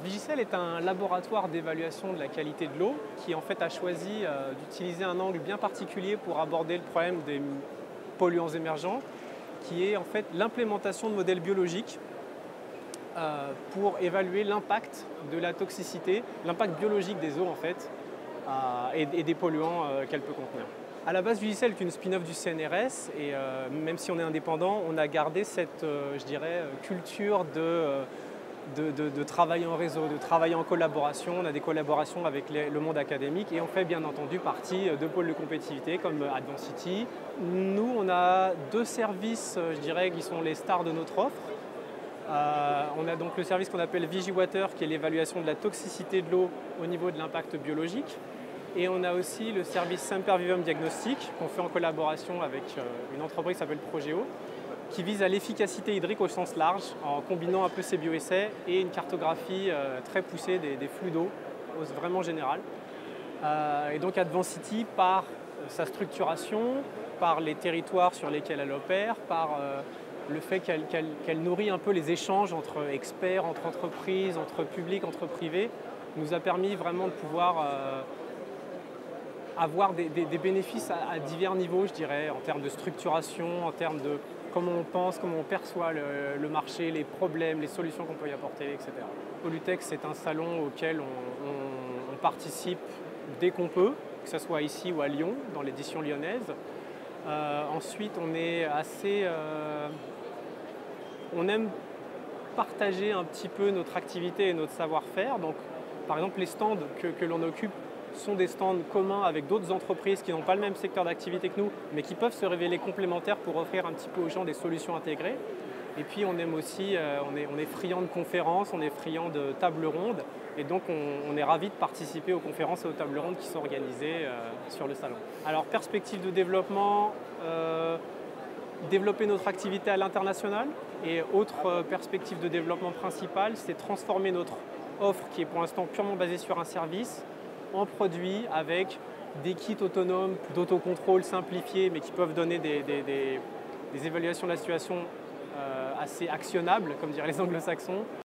Vigicel est un laboratoire d'évaluation de la qualité de l'eau qui en fait a choisi d'utiliser un angle bien particulier pour aborder le problème des polluants émergents, qui est en fait l'implémentation de modèles biologiques pour évaluer l'impact de la toxicité, l'impact biologique des eaux en fait, et des polluants qu'elle peut contenir. À la base, Vigicel est une spin-off du CNRS et même si on est indépendant, on a gardé cette je dirais, culture de travailler en réseau, de travailler en collaboration. On a des collaborations avec le monde académique et on fait bien entendu partie de pôles de compétitivité comme Advancity. Nous, on a deux services, je dirais, qui sont les stars de notre offre. On a donc le service qu'on appelle VigiWater, qui est l'évaluation de la toxicité de l'eau au niveau de l'impact biologique. Et on a aussi le service Sempervivum Diagnostic, qu'on fait en collaboration avec une entreprise qui s'appelle Progeo, qui vise à l'efficacité hydrique au sens large, en combinant un peu ces bioessais et une cartographie très poussée des flux d'eau, vraiment générale. Et donc Advancity, par sa structuration, par les territoires sur lesquels elle opère, par le fait qu'elle nourrit un peu les échanges entre experts, entre entreprises, entre publics, entre privés, nous a permis vraiment de pouvoir avoir des bénéfices à divers niveaux, je dirais, en termes de structuration, en termes de comment on pense, comment on perçoit le marché, les problèmes, les solutions qu'on peut y apporter, etc. Pollutech, c'est un salon auquel on participe dès qu'on peut, que ce soit ici ou à Lyon, dans l'édition lyonnaise. Ensuite, on est assez... on aime partager un petit peu notre activité et notre savoir-faire. Donc, par exemple, les stands que l'on occupe sont des stands communs avec d'autres entreprises qui n'ont pas le même secteur d'activité que nous, mais qui peuvent se révéler complémentaires pour offrir un petit peu aux gens des solutions intégrées. Et puis on aime aussi, on est friand de conférences, on est friand de tables rondes, et donc on est ravis de participer aux conférences et aux tables rondes qui sont organisées sur le salon. Alors perspective de développement, développer notre activité à l'international, et autre perspective de développement principale, c'est transformer notre offre qui est pour l'instant purement basée sur un service en produit avec des kits autonomes d'autocontrôle simplifiés mais qui peuvent donner des évaluations de la situation assez actionnables, comme diraient les anglo-saxons.